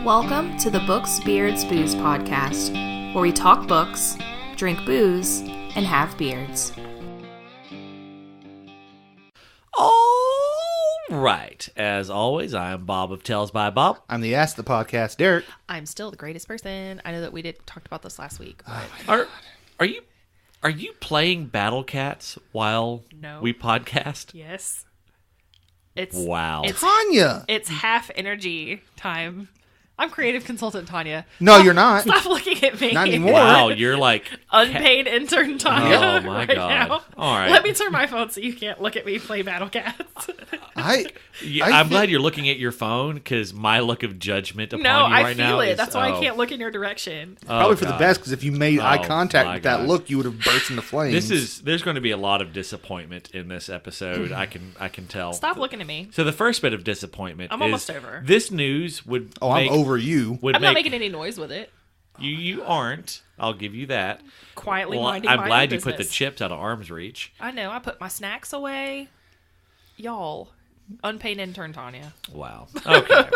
Welcome to the Books, Beards, Booze podcast, where we talk books, drink booze, and have beards. All right. As always, I am Bob of Tales by Bob. I'm the Ask the Podcast, Derek. I'm still the greatest person. I know that we talked about this last week. But... Are you playing Battle Cats while we podcast? Yes. Wow. Tanya! It's half energy time. I'm creative consultant Tanya. No, you're not. Stop looking at me. Not anymore. Wow, you're like... Unpaid intern Tanya. Oh, my right God. Now. All right. Let me turn my phone so you can't look at me play Battle Cats. I'm glad you're looking at your phone, because my look of judgment upon No, you right now I feel it. is... That's why I can't look in your direction. Probably for the best, because if you made eye contact with that God. look, you would have burst into flames. There's going to be a lot of disappointment in this episode. I can tell. Stop looking at me. So the first bit of disappointment I'm almost over. This news would I'm over you. Would I'm not making any noise with it. You aren't. I'll give you that. Quietly Well, minding I'm my glad own you put the business. chips out of arm's reach. I know. I put my snacks away. Y'all. Unpaid intern Tanya. Wow. Okay.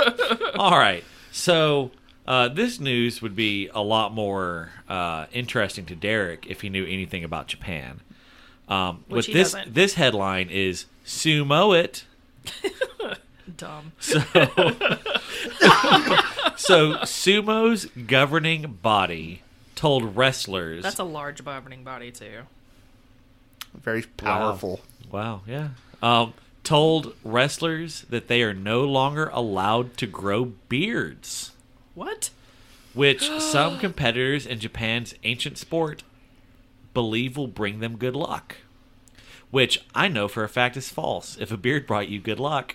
All right. So this news would be a lot more interesting to Derek if he knew anything about Japan. Which he this doesn't. this headline is Sumo it. Dumb. So Sumo's governing body told wrestlers. That's a large governing body, too. Very powerful. Wow, yeah. Told wrestlers that they are no longer allowed to grow beards, What? which some competitors in Japan's ancient sport believe will bring them good luck. Which I know for a fact is false. If a beard brought you good luck,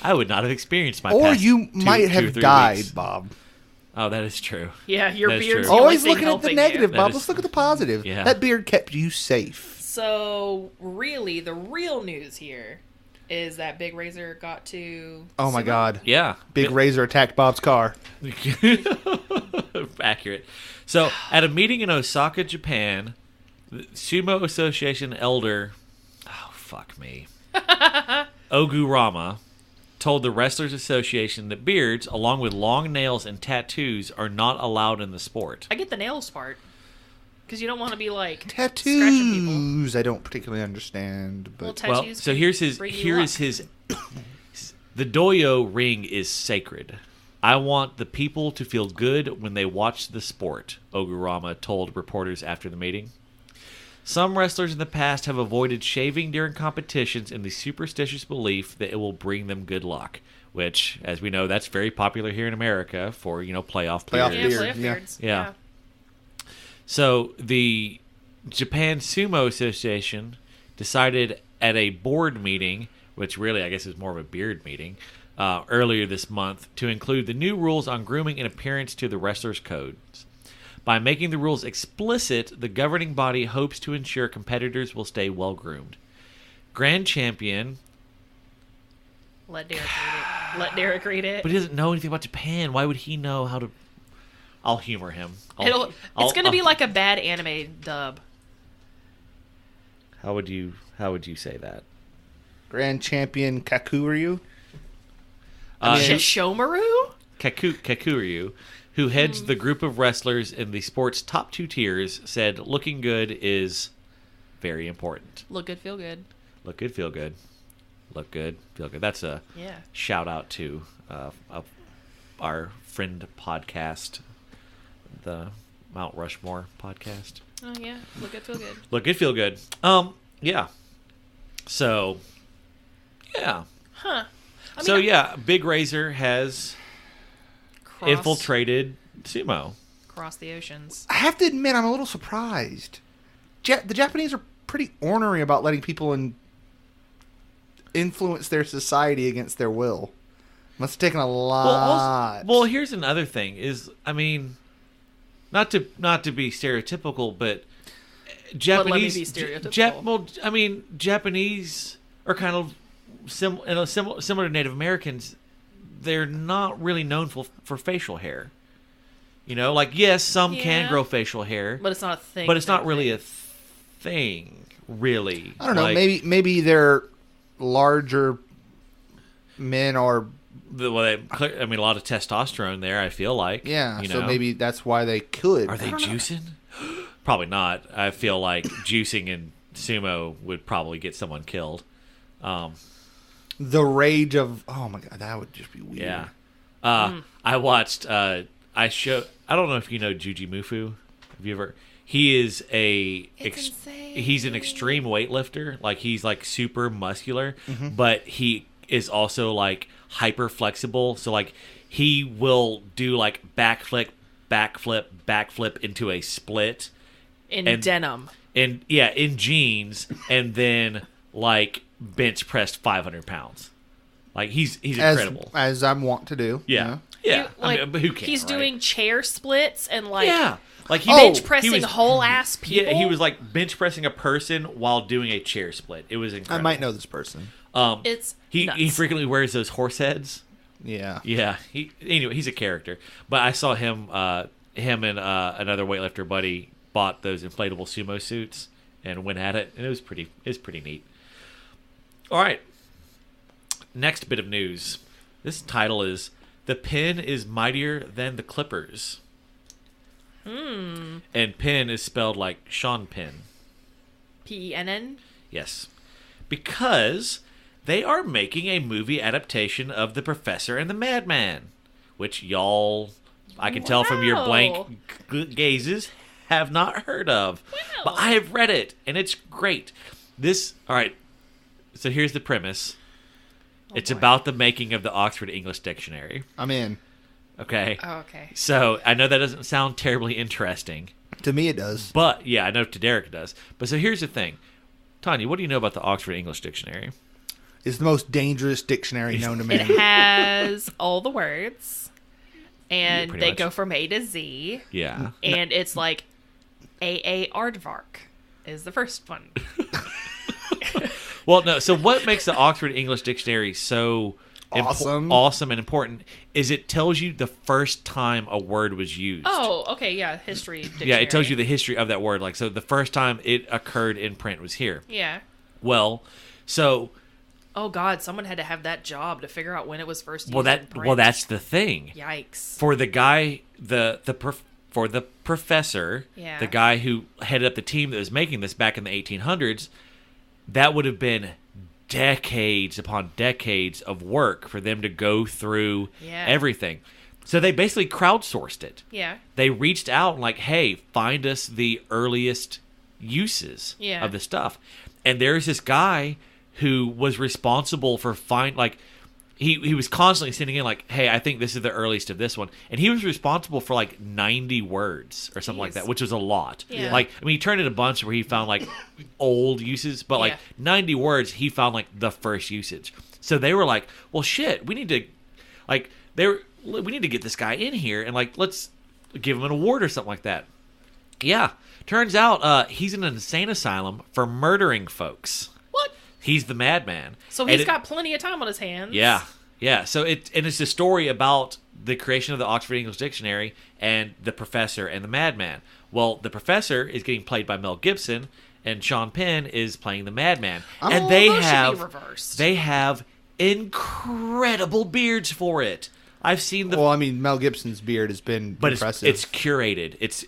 I would not have experienced my Or past you two might or have 3 died, weeks. Bob. Oh, that is true. Yeah, your That's beard's true. the only Always thing looking at the helping negative, you. Bob. is- Let's look at the positive. Yeah. That beard kept you safe. So, really, the real news here is that Big Razor got to... Oh, my Sumo? God. Yeah. Big Razor attacked Bob's car. Accurate. So, at a meeting in Osaka, Japan, the Sumo Association elder, oh, fuck me, Ogurama, told the Wrestlers Association that beards, along with long nails and tattoos, are not allowed in the sport. I get the nails part. Because you don't want to be, like, scratching people. Tattoos, I don't particularly understand. Well, But Well, tattoos so can here's his. bring you Here is luck. his. The doyo ring is sacred. I want the people to feel good when they watch the sport, Ogurama told reporters after the meeting. Some wrestlers in the past have avoided shaving during competitions in the superstitious belief that it will bring them good luck, which, as we know, that's very popular here in America for, playoff Playoff periods. Yeah, beard, playoff yeah. beards. Yeah. So the Japan Sumo Association decided at a board meeting, which really I guess is more of a beard meeting, earlier this month, to include the new rules on grooming and appearance to the wrestlers' codes. By making the rules explicit, the governing body hopes to ensure competitors will stay well-groomed. Grand Champion... Let Derek read it. Let Derek read it. But he doesn't know anything about Japan. Why would he know how to... I'll humor him. It's going to be like a bad anime dub. How would you say that? Grand Champion Kakuryu? Shishomaru? Kakuryu, who heads the group of wrestlers in the sport's top 2 tiers, said looking good is very important. Look good, feel good. Look good, feel good. Look good, feel good. That's a Yeah. shout out to our friend podcast, the Mount Rushmore podcast. Oh, yeah. Look good, feel good. Look good, feel good. Yeah. So, yeah. Huh. Big Razor has infiltrated Sumo. Cross the oceans. I have to admit, I'm a little surprised. The Japanese are pretty ornery about letting people influence their society against their will. Must have taken a lot. Well, here's another thing: not to be stereotypical, but Japanese. But let me be stereotypical. Japanese are kind of similar to Native Americans. They're not really known for facial hair. Yes, some can grow facial hair, But it's not a thing. but it's not really a thing, really. I don't know. Maybe their larger men are a lot of testosterone there. I feel like. Yeah, you so know? maybe that's why they could. Are they juicing? Probably not. I feel like juicing in sumo would probably get someone killed. The rage of, oh my god, that would just be weird. Yeah. I watched. I don't know if you know Juji Mufu. Have you ever? He is he's an extreme weightlifter. Like he's like super muscular, but he is also like hyper flexible. So like he will do like backflip into a split in denim. in jeans, and then like bench pressed 500 pounds. Like he's incredible. As I'm wont to do. Yeah. But who cares? He's right? doing chair splits and like like bench pressing whole ass people. Yeah, he was like bench pressing a person while doing a chair split. It was incredible. I might know this person. It's he nuts. frequently wears those horse heads. Yeah. Yeah. Anyway, he's a character. But I saw him and another weightlifter buddy bought those inflatable sumo suits and went at it, and it was pretty neat. All right. Next bit of news. This title is "The Pen is Mightier Than the Clippers." And Penn is spelled like Sean Penn. Penn. Yes. Because they are making a movie adaptation of The Professor and the Madman, which y'all, I can tell from your blank gazes, have not heard of. Wow. But I have read it, and it's great. All right, so here's the premise. It's boy. about the making of the Oxford English Dictionary. I'm in. Okay? Oh, okay. So I know that doesn't sound terribly interesting. To me, it does. But, yeah, I know to Derek it does. But so here's the thing. Tanya, what do you know about the Oxford English Dictionary? It's the most dangerous dictionary known to It man. has all the words, and pretty they much. go from A to Z. Yeah. And it's like A.A. Aardvark is the first one. Well, no. So what makes the Oxford English Dictionary so awesome and important is it tells you the first time a word was used. Oh, okay, yeah, history dictionary. Yeah, it tells you the history of that word. Like, so the first time it occurred in print was here. Yeah. Well, so... Oh, God, someone had to have that job to figure out when it was first used in print. Well, that's the thing. Yikes. For the guy, for the professor, Yeah. the guy who headed up the team that was making this back in the 1800s, that would have been decades upon decades of work for them to go through everything. So they basically crowdsourced it. Yeah. They reached out and like, hey, find us the earliest uses of the stuff. And there's this guy who was responsible for he was constantly sending in like, hey, I think this is the earliest of this one. And he was responsible for like 90 words or something like that, which was a lot. Yeah. Like, I mean, he turned in a bunch where he found like old uses, but like 90 words, he found like the first usage. So they were like, well, shit, we need to get this guy in here and like, let's give him an award or something like that. Yeah. Turns out he's in an insane asylum for murdering folks. What? He's the madman. So he's got plenty of time on his hands. Yeah. Yeah. So it's a story about the creation of the Oxford English Dictionary and the professor and the madman. Well, the professor is getting played by Mel Gibson and Sean Penn is playing the madman. And they should be reversed. They have incredible beards for it. I've seen the. Well, I mean, Mel Gibson's beard has been impressive. It's curated. It's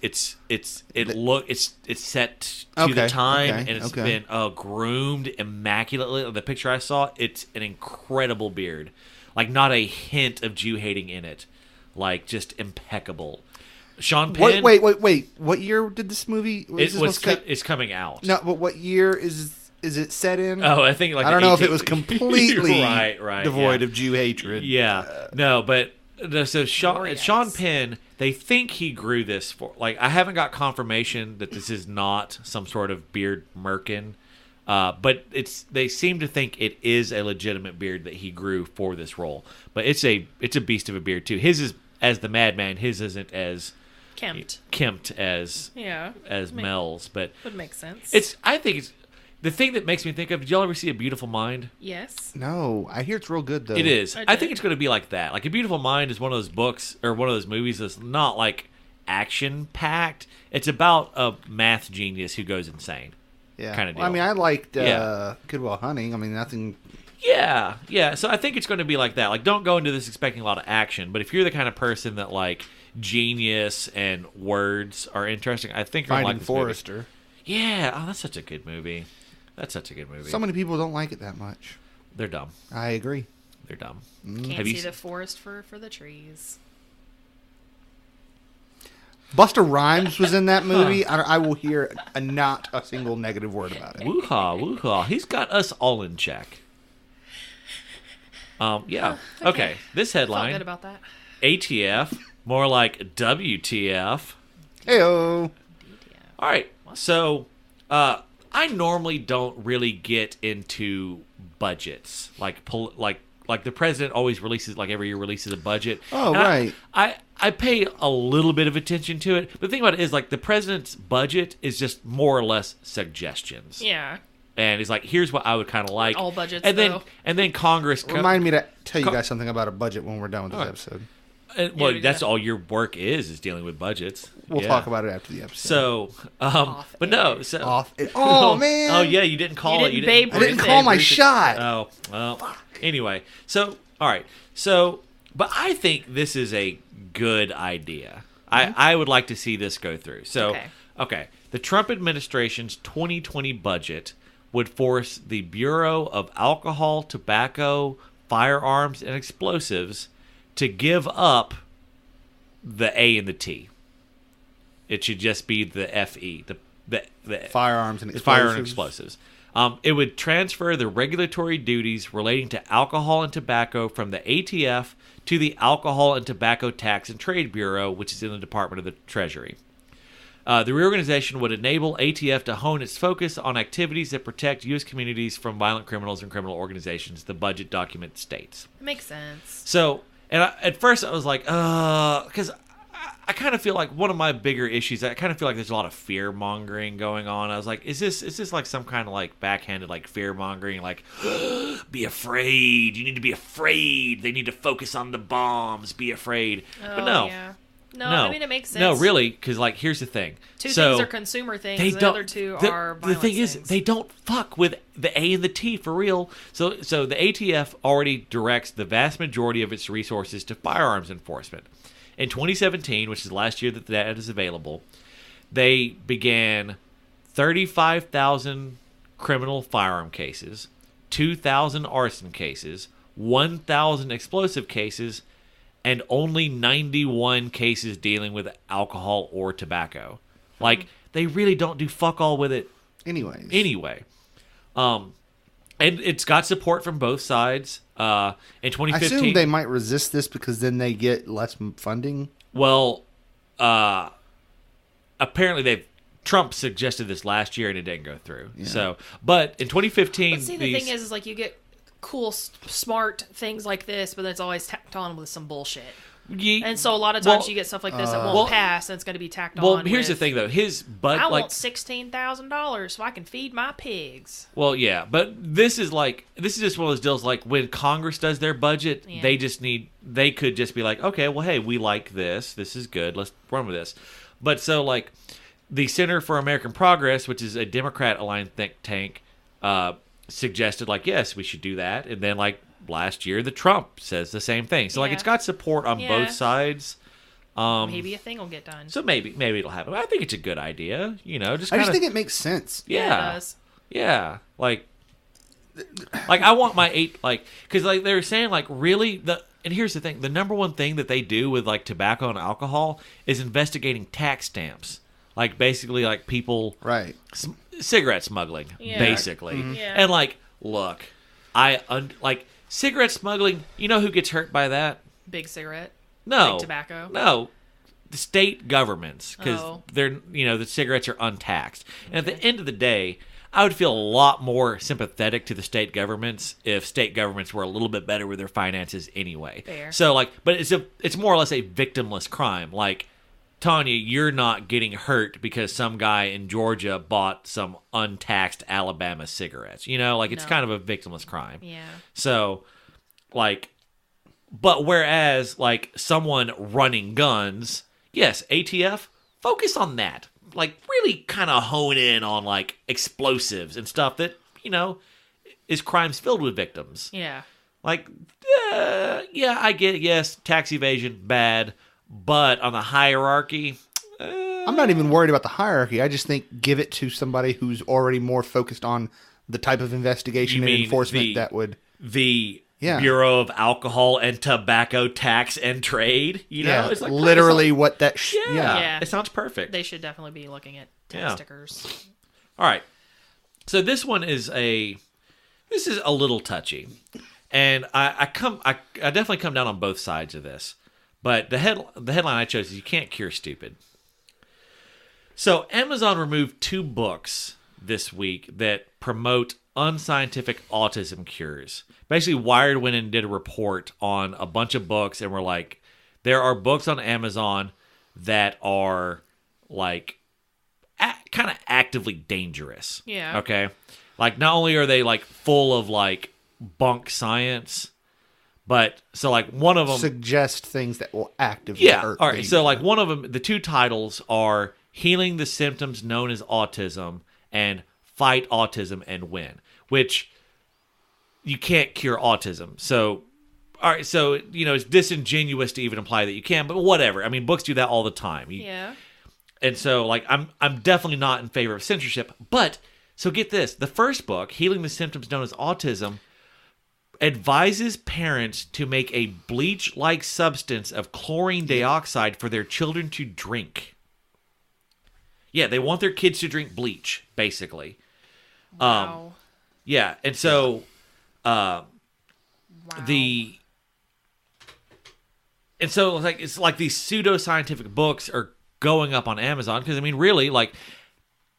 set to the time, and it's been groomed immaculately. The picture I saw, it's an incredible beard, like not a hint of Jew hating in it, like just impeccable. Sean Penn. Wait! What year did this movie? It's coming out. No, but what year is it set in? Oh, I think like I don't know if it was completely right, devoid of Jew hatred. Yeah, so Sean Penn, they think he grew this for like I haven't got confirmation that this is not some sort of beard merkin, but they seem to think it is a legitimate beard that he grew for this role. But it's a beast of a beard too. His is as the madman. His isn't as kempt as Mel's, but would make sense. I think it's the thing that makes me think of. Did y'all ever see A Beautiful Mind? Yes. No, I hear it's real good though. It is. I think it's going to be like that. Like A Beautiful Mind is one of those books or one of those movies that's not like action packed. It's about a math genius who goes insane. kind of deal. Well, I mean, I liked Yeah. Good Will Hunting. I mean, nothing. Yeah. So I think it's going to be like that. Like, don't go into this expecting a lot of action. But if you're the kind of person that like genius and words are interesting, I think you're going to Finding like this movie. Forrester. Yeah. Oh, that's such a good movie. So many people don't like it that much. They're dumb. I agree. They're dumb. Can't Have see you the forest for the trees. Busta Rhymes was in that movie. I will hear not a single negative word about it. Woo-haw. He's got us all in check. Yeah. Okay. This Felt headline: good about that. ATF, more like WTF. Heyo. All right. So, I normally don't really get into budgets, like the president always releases, like every year releases a budget. Oh, And right. I pay a little bit of attention to it, but the thing about it is, like, the president's budget is just more or less suggestions. Yeah. And it's like, here's what I would kind of like. All budgets, and then though. and then Congress Remind me to tell you guys something about a budget when we're done with this right. episode. well, Yeah, that's yeah. all your work is dealing with budgets. We'll Yeah. talk about it after the episode. So, Off but air. no, so Off. Oh man. Oh yeah, you didn't call You it. didn't Babe I didn't Ruth call it. my shot. Oh, well. Anyway, so all right, so but I think this is a good idea. I would like to see this go through. So okay, the Trump administration's 2020 budget would force the Bureau of Alcohol, Tobacco, Firearms, and Explosives to give up the A and the T. It should just be the FE, the Firearms and the explosives. fire and explosives. It would transfer the regulatory duties relating to alcohol and tobacco from the ATF to the Alcohol and Tobacco Tax and Trade Bureau, which is in the Department of the Treasury. The reorganization would enable ATF to hone its focus on activities that protect U.S. communities from violent criminals and criminal organizations, the budget document states. It makes sense. So, at first I was like, because I kind of feel like one of my bigger issues, I kind of feel like there's a lot of fear mongering going on. I was like, is this like some kind of like backhanded like fear mongering, like be afraid, you need to be afraid, they need to focus on the bombs, be afraid. But no. Yeah. No, I mean, it makes sense. No, really, because like here's the thing. Two So, things are consumer things, they and the don't- other two the, are the violence thing is things. they don't fuck with the A and the T for real. So the ATF already directs the vast majority of its resources to firearms enforcement. In 2017, which is the last year that that is available, they began 35,000 criminal firearm cases, 2,000 arson cases, 1,000 explosive cases, and only 91 cases dealing with alcohol or tobacco. Like, they really don't do fuck all with it Anyways. anyway. And it's got support from both sides. In I 2015, assume they might resist this because then they get less funding. well, apparently Trump suggested this last year and it didn't go through. Yeah. So, but in 2015, But see, the thing is like you get cool, smart things like this, but then it's always tacked on with some bullshit. And so a lot of times you get stuff like this that won't pass, and it's going to be tacked on. Well, here's the with, thing though. His I like, want $16,000 so I can feed my pigs. well, yeah, but this is just one of those deals. Like when Congress does their budget, Yeah. they could just be like, okay, well, hey, we like this. This is good. Let's run with this. But so like the Center for American Progress, which is a Democrat-aligned think tank, suggested like, yes, we should do that. And then like last year, the Trump says the same thing. So like Yeah. it's got support on Yeah. both sides. Maybe a thing will get done. So maybe it'll happen. I think it's a good idea. You know, just I kind just of think it makes sense. yeah. It does. Yeah, like I want my because like they were saying like really and here's the thing, the number one thing that they do with like tobacco and alcohol is investigating tax stamps, like basically like people Right. cigarette smuggling, Yeah. basically, Yeah. and like look, like cigarette smuggling. You know who gets hurt by that? Big cigarette. No, Big tobacco. No, the state governments, because Oh. they're the cigarettes are untaxed. And at the end of the day, I would feel a lot more sympathetic to the state governments if state governments were a little bit better with their finances anyway. Fair. So like, but it's more or less a victimless crime. Like, Tanya, you're not getting hurt because some guy in Georgia bought some untaxed Alabama cigarettes. Like it's No. kind of a victimless crime. Yeah. So, like, but whereas, like, someone running guns, yes, ATF, focus on that. like really kind of hone in on like explosives and stuff that, is crimes filled with victims. Yeah. Like, yeah, I get it. Yes, tax evasion, bad. But on the hierarchy... I'm not even worried about the hierarchy. I just think give it to somebody who's already more focused on the type of investigation and enforcement that would... The Bureau of Alcohol and Tobacco Tax and Trade? It's like literally what that... Yeah, it sounds perfect. They should definitely be looking at tax stickers. All right. So this one is a little touchy. And I definitely come down on both sides of this. But the headline I chose is "You Can't Cure Stupid." So Amazon removed 2 books this week that promote unscientific autism cures. Basically, Wired went and did a report on a bunch of books, and were like, there are books on Amazon that are like kind of actively dangerous. Yeah. Okay. Like, not only are they like full of like bunk science, but so like one of them suggest things that will actively hurt. All right. So like one of them, the 2 titles are "Healing the Symptoms Known as Autism" and "Fight Autism and Win," which you can't cure autism. So, all right. So, it's disingenuous to even imply that you can, but whatever. I mean, books do that all the time. And so like, I'm definitely not in favor of censorship, but so get this. The first book, "Healing the Symptoms Known as Autism," advises parents to make a bleach-like substance of chlorine dioxide for their children to drink. Yeah, they want their kids to drink bleach, basically. Wow. Yeah, and so Wow. It's like these pseudoscientific books are going up on Amazon because, I mean, really, like,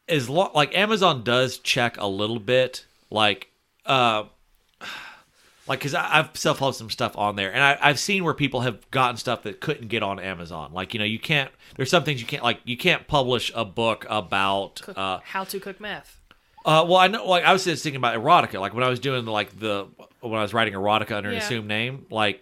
Amazon does check a little bit, because I've self-published some stuff on there, and I've seen where people have gotten stuff that couldn't get on Amazon. Like, you can't. There's some things you can't. Like, you can't publish a book about how to cook meth. Well, I know. Like, I was just thinking about erotica. Like, when I was doing when I was writing erotica under an assumed name, like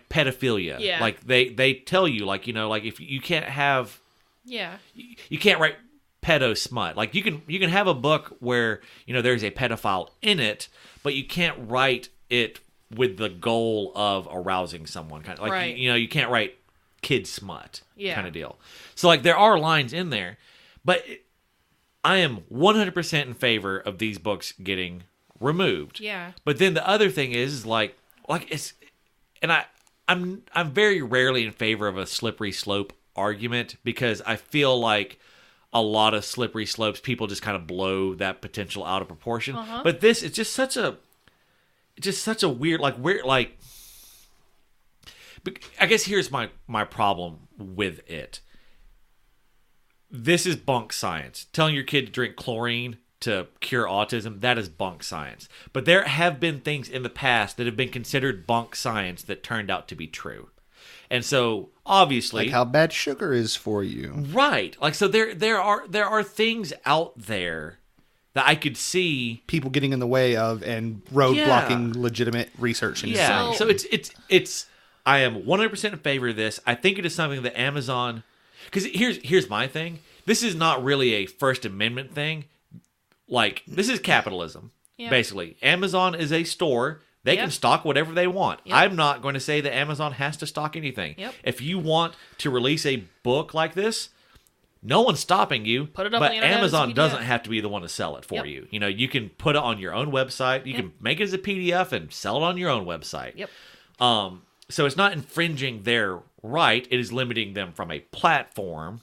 pedophilia. Yeah. Like they tell you, like, if you can't have. Yeah. You can't write pedo smut. Like, you can have a book where there's a pedophile in it, but you can't write it with the goal of arousing someone, kind of like right. You can't write kid smut kind of deal. So like there are lines in there, but I am 100% in favor of these books getting removed. Yeah. But then the other thing is like it's, and I'm very rarely in favor of a slippery slope argument, because I feel like a lot of slippery slopes people just kind of blow that potential out of proportion. But this is just such a weird, I guess here's my problem with it. This is bunk science. Telling your kid to drink chlorine to cure autism, that is bunk science. But there have been things in the past that have been considered bunk science that turned out to be true. And so, obviously, like how bad sugar is for you. Right. Like, so there are things out there that I could see people getting in the way of and roadblocking legitimate research. And so it's I am 100% in favor of this. I think it is something that Amazon, because here's my thing. This is not really a First Amendment thing. Like, this is capitalism, basically. Amazon is a store. They can stock whatever they want. I'm not going to say that Amazon has to stock anything. If you want to release a book like this, no one's stopping you. Put it up but on the internet Amazon doesn't have to be the one to sell it for you. You can put it on your own website. You can make it as a PDF and sell it on your own website. So it's not infringing their right. It is limiting them from a platform,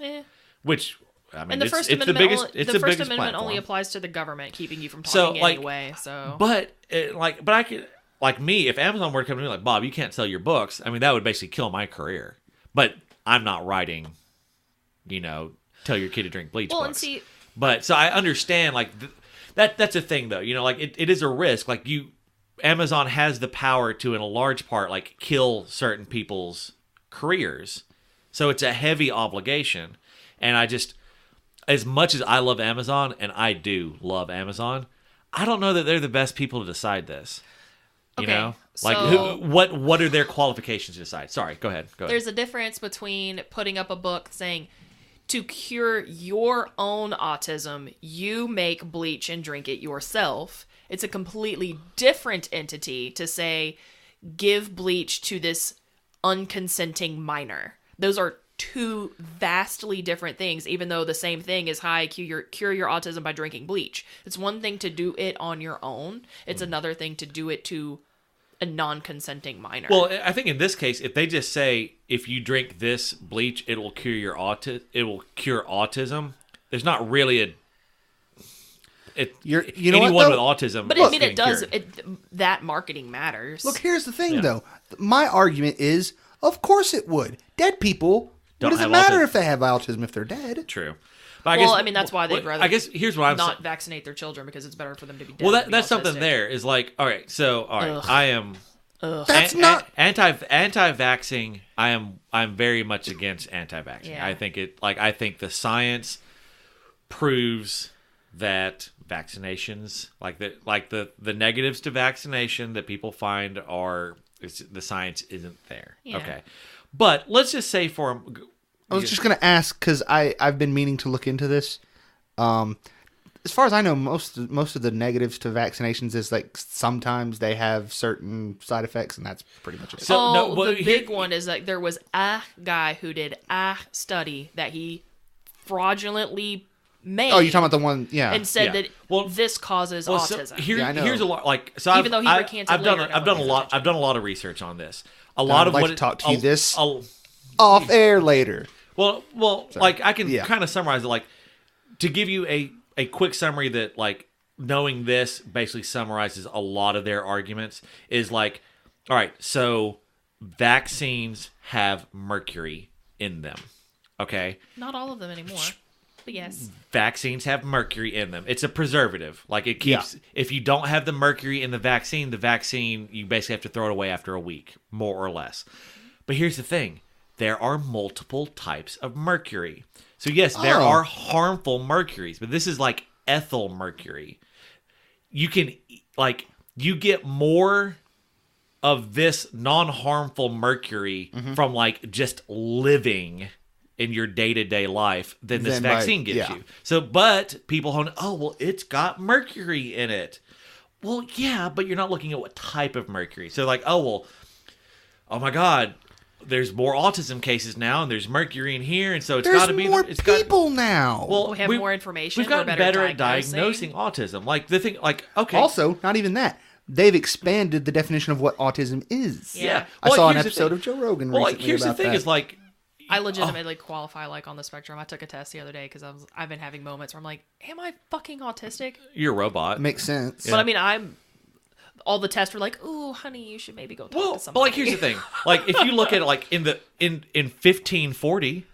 which, I mean, and the First Amendment, the First Amendment platform. only applies to the government keeping you from talking anyway. So, but I could, like me, if Amazon were to come to me like, Bob, you can't sell your books. I mean, that would basically kill my career. But I'm not writing, tell your kid to drink bleach books. But so I understand, like, that's a thing though. Like it is a risk. Like, Amazon has the power to, in a large part, like, kill certain people's careers. So it's a heavy obligation. And I just, as much as I love Amazon, and I do love Amazon, I don't know that they're the best people to decide this. You know? Like, what are their qualifications to decide? Sorry, go ahead. There's a difference between putting up a book saying, to cure your own autism, you make bleach and drink it yourself. It's a completely different entity to say, give bleach to this unconsenting minor. Those are two vastly different things, even though the same thing is cure your autism by drinking bleach. It's one thing to do it on your own. It's another thing to do it to a non-consenting minor. Well, I think in this case, if they just say, if you drink this bleach, it will cure your autism. There's not really anyone with autism. But I mean, it does. That marketing matters. Look, here's the thing, though. My argument is, of course it would. Dead people. What does it matter if they have autism if they're dead? True. But I mean, that's why they'd rather. I guess here's what I'm not vaccinate their children because it's better for them to be dead. Well, that's something there is like, all right, I am. That's not anti-vaxxing. I'm very much against anti-vaxxing. Yeah. I think the science proves that vaccinations, like the negatives to vaccination that people find the science isn't there. Yeah. Okay, but let's just say I was just going to ask because I've been meaning to look into this. As far as I know, most of the negatives to vaccinations is like sometimes they have certain side effects, and that's pretty much it. So the big one is that there was a guy who did a study that he fraudulently made. Oh, you're talking about the one, and said that this causes autism. So here's a lot. Like, so even though he recanted I've done a lot of research on this. I'd like to talk to you this off air later. Well, like I can kind of summarize it, like to give you a quick summary that like knowing this basically summarizes a lot of their arguments is like, all right, so vaccines have mercury in them. Okay. Not all of them anymore. But yes. Vaccines have mercury in them. It's a preservative. Like it keeps if you don't have the mercury in the vaccine you basically have to throw it away after a week, more or less. But here's the thing. There are multiple types of mercury. So yes, there are harmful mercuries, but this is like ethyl mercury. You get more of this non-harmful mercury from like just living in your day-to-day life than this vaccine gives you. So, but people it's got mercury in it. Well, yeah, but you're not looking at what type of mercury. So like, oh my God, there's more autism cases now, and there's mercury in here, and so it's got to be. There's more people now. Well, we have more information. We've gotten better at diagnosing autism. Like the thing, like okay. Also, not even that. They've expanded the definition of what autism is. Yeah, I saw an episode of Joe Rogan recently about that. Here's the thing: is like. I legitimately qualify like on the spectrum. I took a test the other day because I've been having moments where I'm like, am I fucking autistic? You're a robot. Makes sense. But I mean, all the tests were like, ooh, honey, you should maybe go talk to somebody. But like, here's the thing. Like, if you look at it, like in 1540,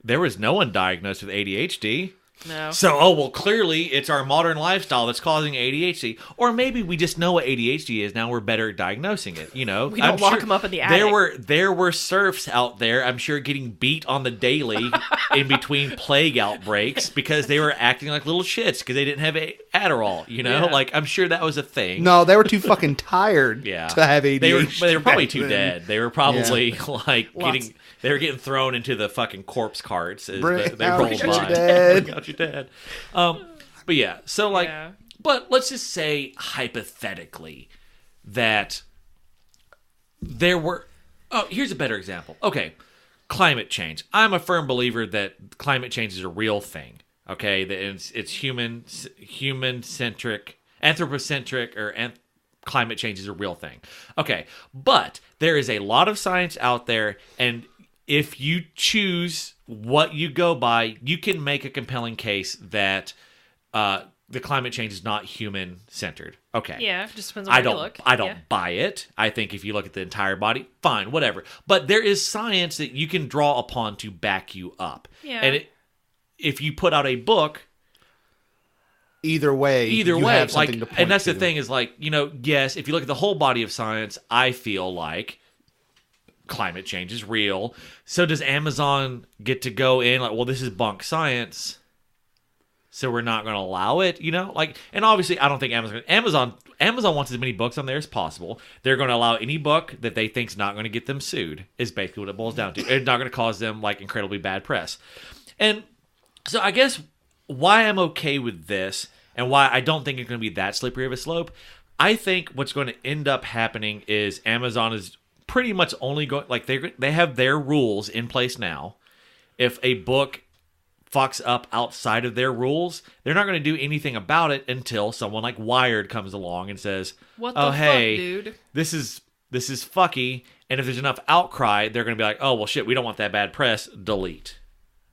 there was no one diagnosed with ADHD. No. So, clearly it's our modern lifestyle that's causing ADHD. Or maybe we just know what ADHD is. Now we're better at diagnosing it, you know? We don't lock them up in the attic. There were serfs out there, I'm sure, getting beat on the daily in between plague outbreaks because they were acting like little shits because they didn't have Adderall, you know? Yeah. Like, I'm sure that was a thing. No, they were too fucking tired to have ADHD. They were probably too dead. They were probably, they were getting thrown into the fucking corpse carts as they rolled by. Dead. But yeah, so like, but let's just say hypothetically that there were. Oh, here's a better example. Okay, climate change. I'm a firm believer that climate change is a real thing. Okay, that it's human centric, anthropocentric, or climate change is a real thing. Okay, but there is a lot of science out there, and if you choose what you go by, you can make a compelling case that the climate change is not human-centered. Okay. Yeah, just depends on where you look. I don't buy it. I think if you look at the entire body, fine, whatever. But there is science that you can draw upon to back you up. Yeah. And if you put out a book... Either way, you have something to point and that's to. the thing is like, yes, if you look at the whole body of science, I feel like climate change is real. So does Amazon get to go in like, well, this is bunk science, so we're not going to allow it, Like, and obviously, I don't think Amazon wants as many books on there as possible. They're going to allow any book that they think's not going to get them sued. Is basically what it boils down to. It's not going to cause them like incredibly bad press. And So I guess why I'm okay with this and why I don't think it's going to be that slippery of a slope, I think what's going to end up happening is Amazon is pretty much only going, like they have their rules in place now. If a book fucks up outside of their rules, they're not going to do anything about it until someone like Wired comes along and says, What "Oh, the hey, fuck, dude? this is fucky." And if there's enough outcry, they're going to be like, "Oh, well, shit, we don't want that bad press. Delete."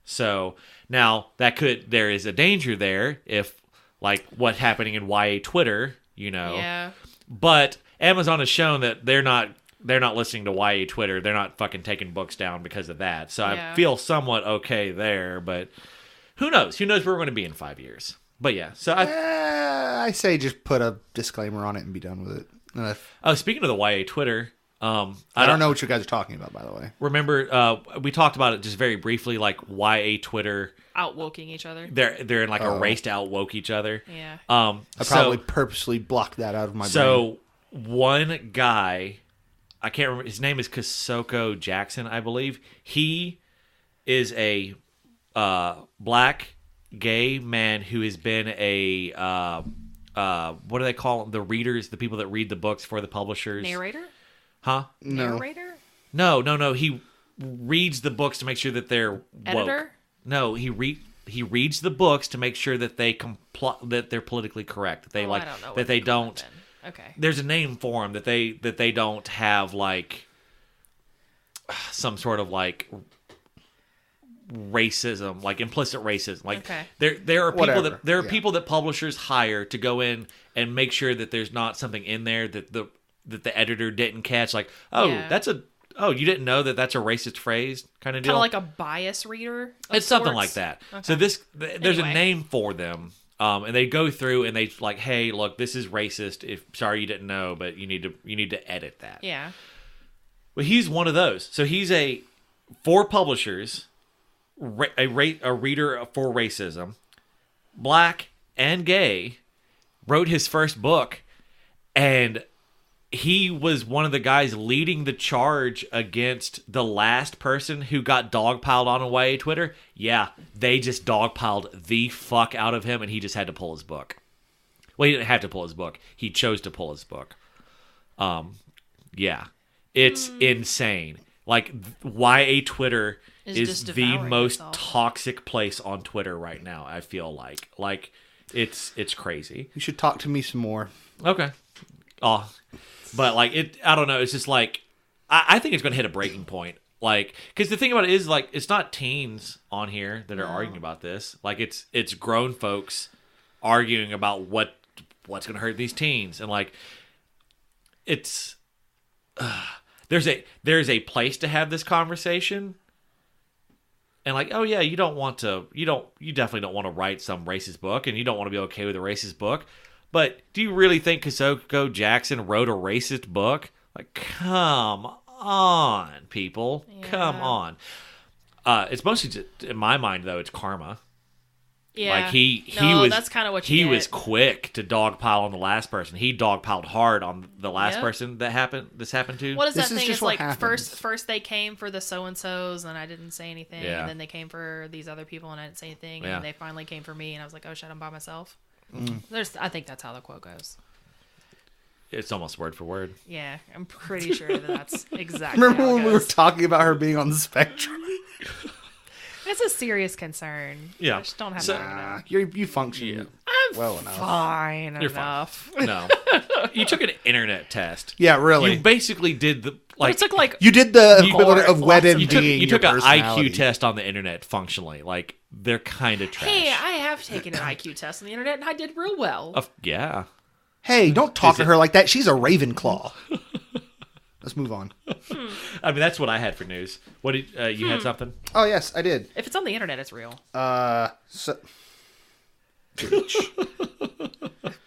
So now there is a danger there if like what's happening in YA Twitter, Yeah. But Amazon has shown that they're not listening to YA Twitter. They're not fucking taking books down because of that. So Yeah. I feel somewhat okay there, but who knows? Who knows where we're going to be in 5 years? But yeah, so I say just put a disclaimer on it and be done with it. Speaking of the YA Twitter, I don't know what you guys are talking about, by the way. remember we talked about it just very briefly, like YA Twitter. Outwoking each other. They're in like a race to outwoke each other. Yeah. I probably purposely blocked that out of my brain. So one guy, I can't remember, his name is Kosoko Jackson, I believe. He is a black gay man who has been a what do they call them? The readers, the people that read the books for the publishers. Narrator? Huh? No. Narrator? No. He reads the books to make sure that they're woke. Editor? No, he reads the books to make sure that that they're politically correct. That they I don't know that they don't. then. Okay. There's a name for them that they don't have like some sort of like racism, like implicit racism. Like Okay. there are people Whatever. that people that publishers hire to go in and make sure that there's not something in there that the editor didn't catch. Like, you didn't know that that's a racist phrase kind of deal. Kind of like a bias reader? of It's something sorts? like that. Okay. So there's a Anyway. name for them, and they go through and they like, hey, look, this is racist. Sorry you didn't know, but you need to edit that. Yeah. Well, he's one of those. So he's for publishers, a reader for racism, black and gay, wrote his first book, and he was one of the guys leading the charge against the last person who got dogpiled on YA Twitter. Yeah, they just dogpiled the fuck out of him, and he just had to pull his book. Well, he didn't have to pull his book. He chose to pull his book. Yeah. It's insane. Like, YA Twitter Is is just the devouring most itself. toxic place on Twitter right now, I feel like. Like, it's crazy. You should talk to me some more. Okay. Oh, but like I don't know. It's just like I think it's going to hit a breaking point. Like, because the thing about it is, like, it's not teens on here that are arguing about this. Like, it's grown folks arguing about what's going to hurt these teens, and like it's there's a place to have this conversation. And like, oh yeah, you definitely don't want to write some racist book, and you don't want to be okay with a racist book. But do you really think Kosoko Jackson wrote a racist book? Like, come on, people. Yeah. Come on. It's mostly, just, in my mind, though, it's karma. Yeah. Like, he No, was, that's kind of what you he get. was quick to dogpile on the last person. He dogpiled hard on the last Yep. person this happened to. What is This that is thing? just It's what like happens. first they came for the so-and-sos and I didn't say anything. Yeah. And then they came for these other people and I didn't say anything. Yeah. And they finally came for me and I was like, oh shit, I'm by myself. Mm. I think that's how the quote goes. It's almost word for word. Yeah, I'm pretty sure that's exactly Remember how it when we were goes. talking about her being on the spectrum? It's a serious concern. Yeah. I just don't have So- that. You function Yeah. I'm well enough. fine You're fine. enough. No. You took an internet test. Yeah, really. You basically did the, But like, it took like You did the You- equivalent of lots of- WebMD. you took an IQ test on the internet functionally. Like, they're kind of trash. hey, I have taken an IQ test on the internet and I did real well. Yeah. Hey, don't talk Is to it- her like that. She's a Ravenclaw. Let's move on. I mean, that's what I had for news. What did you had something? Oh yes, I did. If it's on the internet, it's real. So. Bleach.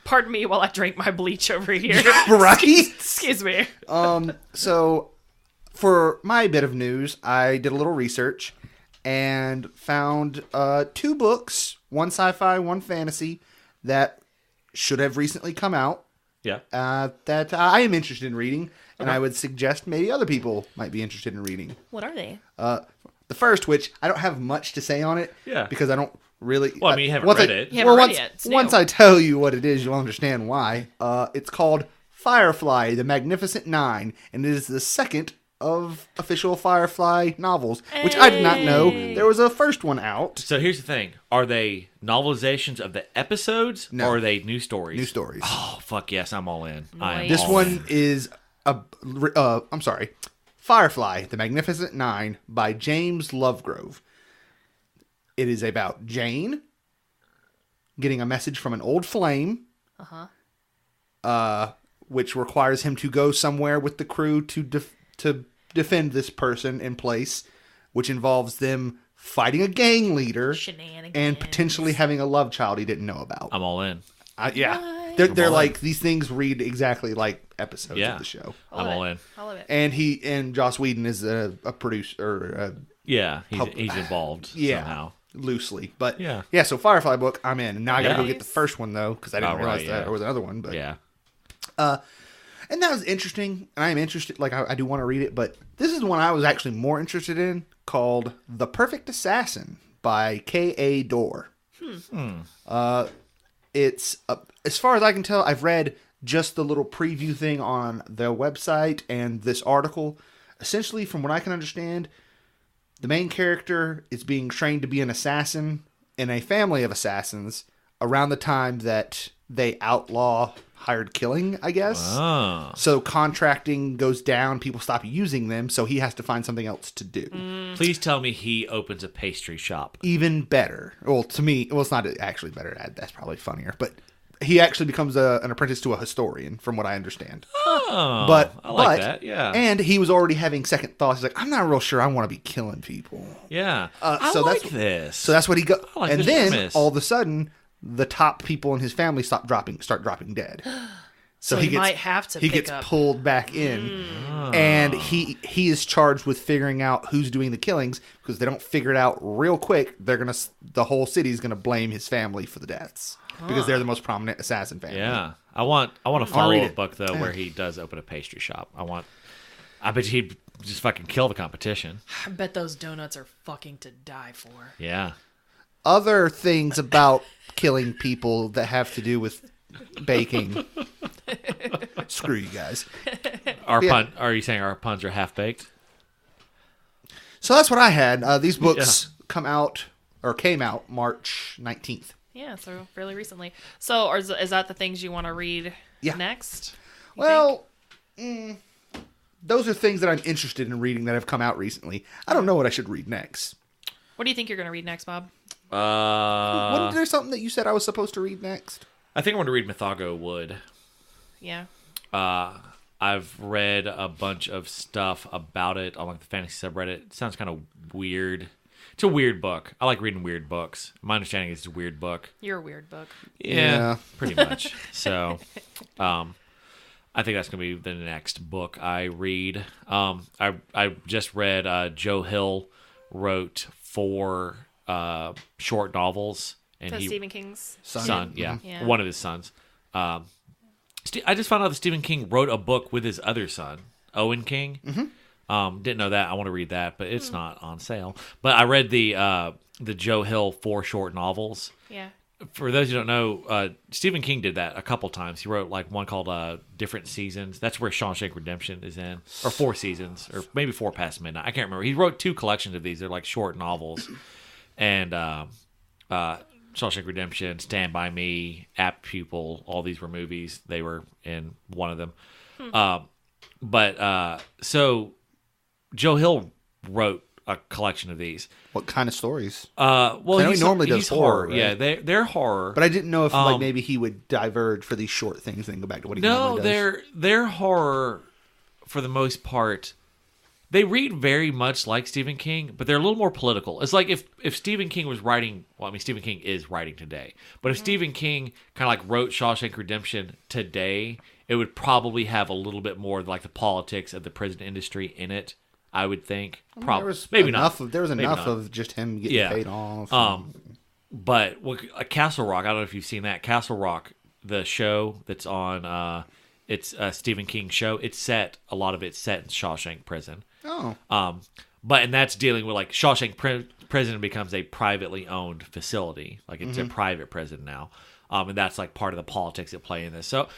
Pardon me while I drink my bleach over here. Right? Excuse me. So, for my bit of news, I did a little research and found 2 books, one sci-fi, one fantasy, that should have recently come out Yeah. that I am interested in reading, and Okay. I would suggest maybe other people might be interested in reading. What are they? The first, which I don't have much to say on it, Yeah. because I don't really. Well, I mean, you haven't once read I- it. You haven't well, read it yet. It's new. once I tell you what it is, you'll understand why. It's called Firefly, the Magnificent Nine, and it is the second of official Firefly novels, which I did not know there was a first one out. So here's the thing: are they novelizations of the episodes, No. or are they new stories? New stories. Oh fuck yes, I'm all in. I am Nice. This all one in. is I'm sorry, Firefly, the Magnificent Nine by James Lovegrove. It is about Jane getting a message from an old flame, which requires him to go somewhere with the crew to defend this person in place, which involves them fighting a gang leader Shenanigans. and potentially having a love child he didn't know about. I'm all in. Yeah, they're like, these things read exactly like episodes Yeah. of the show. I'm all in. I love it. And Joss Whedon is a producer, or Yeah, he's involved somehow. loosely, but Yeah. So Firefly book, I'm in. And now I gotta go Yeah. get the first one though, because I didn't Oh, realize right, that yeah. there was another one. But Yeah. and that was interesting, and I am interested. Like I do want to read it, but this is one I was actually more interested in, called "The Perfect Assassin" by K.A. Dorr. It's as far as I can tell, I've read just the little preview thing on their website and this article. Essentially, from what I can understand, the main character is being trained to be an assassin in a family of assassins around the time that they outlaw hired killing, I guess. Oh. So contracting goes down, people stop using them, so he has to find something else to do. Please tell me he opens a pastry shop. Even better. Well, to me, it's not actually better. That's probably funnier, but he actually becomes an apprentice to a historian, from what I understand. Oh, But I like that. Yeah. And he was already having second thoughts. He's like, I'm not real sure I want to be killing people. Yeah. so I like that's- this. So that's what he got. I like And this then premise. all of a sudden, the top people in his family start dropping dead. So he might have to he pick gets up. pulled back in, and he is charged with figuring out who's doing the killings, because if they don't figure it out real quick, the whole city's gonna blame his family for the deaths, because they're the most prominent assassin family. Yeah. I want a read follow-up it. book though where he does open a pastry shop. I bet he'd just fucking kill the competition. I bet those donuts are fucking to die for. Yeah. Other things about killing people that have to do with baking. Screw you guys. Are you saying our puns are half baked? So that's what I had. These books came out March 19th. Yeah, so fairly recently. So is that the things you want to read Yeah. next? you Well, those are things that I'm interested in reading that have come out recently. I don't know what I should read next. think? What do you think you're going to read next, Bob? Wasn't there something that you said I was supposed to read next? I think I want to read Mythago Wood. Yeah. I've read a bunch of stuff about it on like the fantasy subreddit. It sounds kind of weird. It's a weird book. I like reading weird books. My understanding is it's a weird book. You're a weird book. Yeah. Pretty much. So, I think that's gonna be the next book I read. I just read Joe Hill wrote 4 short novels, and That's he Stephen King's son, yeah, Yeah. one of his sons. I just found out that Stephen King wrote a book with his other son, Owen King. Didn't know that. I want to read that, but it's not on sale. But I read the Joe Hill 4 short novels. Yeah. For those who don't know, Stephen King did that a couple times. He wrote like one called Different Seasons. That's where Shawshank Redemption is in, or 4 Seasons, or maybe 4 Past Midnight. I can't remember. He wrote 2 collections of these. They're like short novels, and Shawshank Redemption, Stand By Me, Apt Pupil, all these were movies. They were in one of them. So Joe Hill wrote a collection of these. What kind of stories? Well, I know he normally does he's horror, right? Yeah, they're horror. But I didn't know if like maybe he would diverge for these short things and then go back to what he no, normally does. they're horror for the most part. They read very much like Stephen King, but they're a little more political. It's like if Stephen King was writing, well, I mean, Stephen King is writing today, but if Stephen King kind of like wrote Shawshank Redemption today, it would probably have a little bit more like the politics of the prison industry in it, I would think. There was Maybe enough not. Of, there was Maybe enough not. of just him getting Yeah. paid off. But Castle Rock, I don't know if you've seen that. Castle Rock, the show that's on, it's a Stephen King show. A lot of it's set in Shawshank Prison. Oh. And that's dealing with like Shawshank prison becomes a privately owned facility. Like it's a private prison now. And that's like part of the politics at play in this. So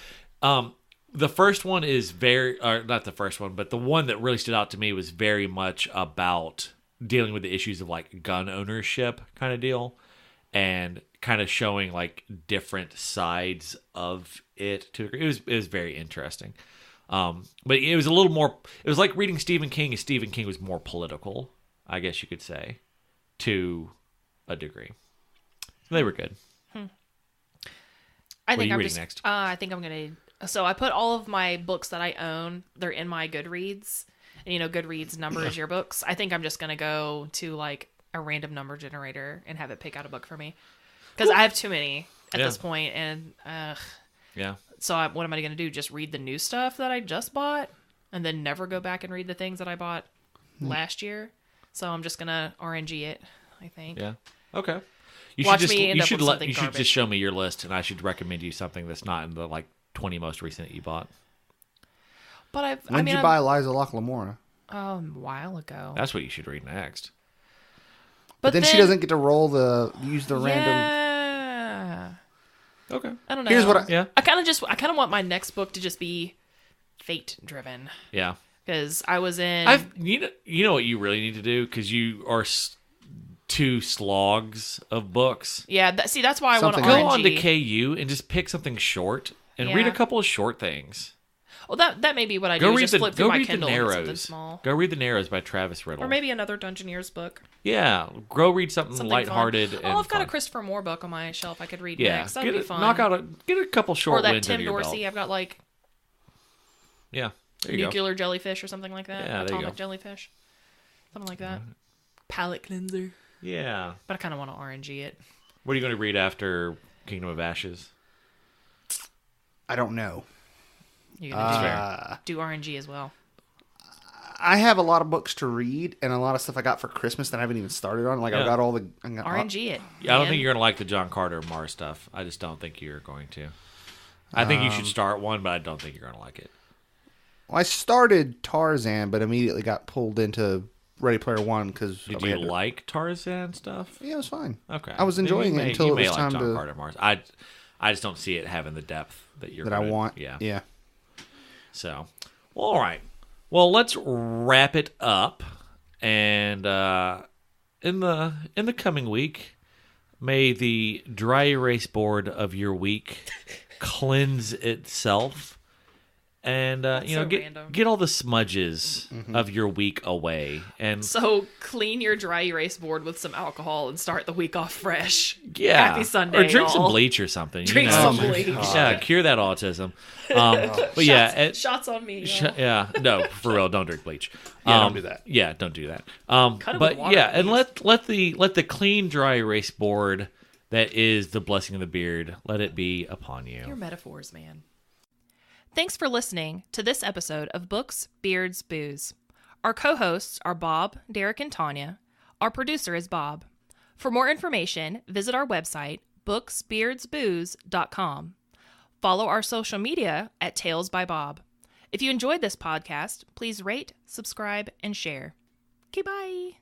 the first one is not the first one, but the one that really stood out to me was very much about dealing with the issues of like gun ownership kind of deal, and kind of showing like different sides of it. It was very interesting. But it was a little more, it was like reading Stephen King, as Stephen King was more political, I guess you could say, to a degree. They were good. I What think are you I'm reading just, next? I think I'm going to, so I put all of my books that I own, they're in my Goodreads. And Goodreads numbers your books. I think I'm just going to go to like a random number generator and have it pick out a book for me. Because I have too many at this point, and Yeah. so what am I going to do? Just read the new stuff that I just bought, and then never go back and read the things that I bought last year? So I'm just going to RNG it, I think. Yeah. Okay. You Watch should just me end you up should with let something you should garbage. just show me your list, and I should recommend you something that's not in the like 20 most recent that you bought. But When did you buy Eliza Locke Lamora? a while ago. That's what you should read next. But then she doesn't get to use the random. Yeah. Okay. I don't know. Here's what Yeah. I kind of want my next book to just be fate driven, Yeah. because I was in. You know what you really need to do, because you are two slogs of books. Yeah, that's why I want to Something Go RNG. on to KU and just pick something short and read a Yeah. couple of short things. Well, that may be what I do. Go Is read just the flip through my the Kindle and get something Narrows. small, Go read the Narrows by Travis Riddle. or maybe another Dungeoneers book. Yeah, go read something Something lighthearted. fun. And I've got fun. a Christopher Moore book on my shelf I could read Yeah, next. That'd be fun. get a couple short or that wins Tim under your Dorsey. belt. I've got like Yeah, there you go. nuclear jellyfish or something like that. Yeah, there you Atomic go. jellyfish, something like that. Palate cleanser. Yeah. But I kind of want to RNG it. What are you going to read after Kingdom of Ashes? I don't know. You're gonna do RNG as well. I have a lot of books to read and a lot of stuff I got for Christmas that I haven't even started on. Like Yeah. I've got all the RNG it. Yeah, I don't man. think you're going to like the John Carter Mars stuff. I just don't think you're going to. I think you should start one, but I don't think you're going to like it. Well, I started Tarzan, but immediately got pulled into Ready Player One because Did you like Tarzan stuff? Yeah, it was fine. Okay. I was enjoying it until you it may was like time John to Carter Mars. I just don't see it having the depth that you're I want. Yeah. Yeah. So, well, all right. Well, let's wrap it up, and in the coming week, may the dry erase board of your week cleanse itself, and so random. get all the smudges of your week away, and So clean your dry erase board with some alcohol and start the week off fresh. yeah, Happy Sunday, or drink some y'all. bleach or something. Drink you know? some bleach. Yeah, cure that autism. But yeah, Shots on me. y'all. yeah, no, for real, don't drink bleach. Yeah, don't do that. Yeah, don't do that. Cut it But with water, yeah, and please. let the clean dry erase board that is the blessing of the beard, let it be upon you. Your metaphors, man. Thanks for listening to this episode of Books, Beards, Booze. Our co-hosts are Bob, Derek, and Tanya. Our producer is Bob. For more information, visit our website, booksbeardsbooze.com. Follow our social media at Tales by Bob. If you enjoyed this podcast, please rate, subscribe, and share. Okay, bye.